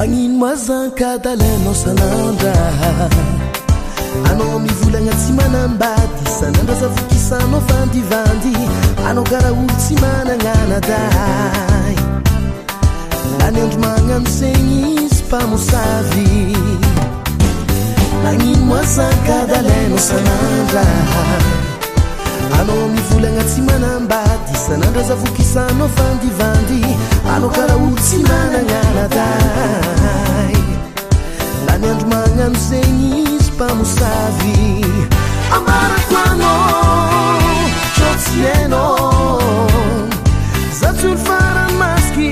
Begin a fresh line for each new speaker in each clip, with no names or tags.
magnino mazankadalano sanandra anao mivolagna tsy manambady sanandra zavokisanao vandivandy anao kara olo tsy manananaday lany andro magnano zegny izy mpamosavy magnino mazankadalano sanandra anao mivolagna tsy manambady sanandra zavokisanao vandivandy anao kara olo tsy manananaday lany andro magnano zegny izy mpamosavy ambarako anao tro tsy hainao za tsy olo farany masiky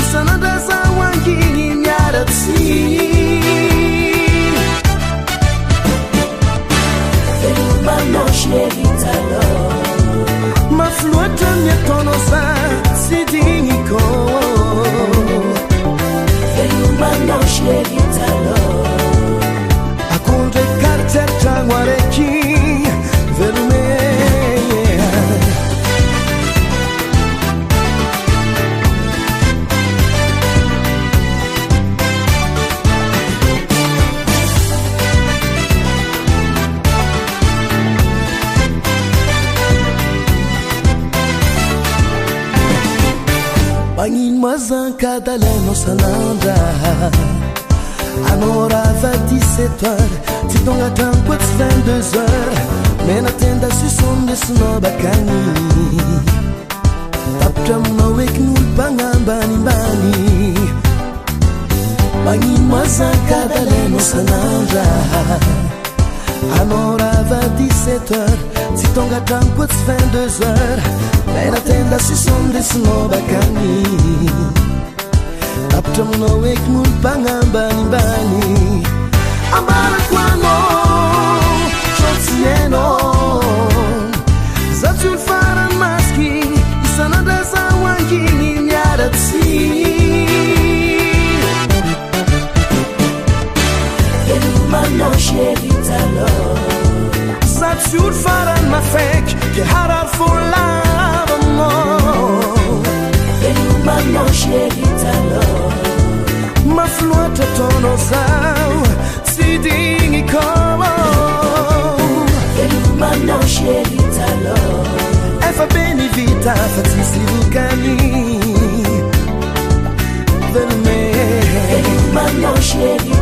isanandra zaho anginy miaratsy
Velomano chéri talo
mafloatra miataonao za tsy digniko
Velomano chéri talo
akondre karitertragno araiky velome magnino mazankadalanao sanandra anao rava 17 heures tsy tonga tragno tsy 22 heures mena tenda sisondesinao bakagny tapitra aminao eky n'olo mpagnambanimbany magnino mazankadalanao sanandra anao rava 17 heures tsy tonga tragno tsy 22 heures mena tenda sisondesinao bakagny tapitra aminao eky n'olo mpagnambanimbany ambarako anao tro tsy hainao za tsy olo farany masiky isanandra zaho anginy miaratsy
Velomano chéri talo
za tsy olo farany mafaiky ke harary folavanao
Velomano chéri talo
mafloatra taonao zaho tsy digniko
Velomano chéri talo
efa be ny vita fa tsisy lokany velome
Velomano chéri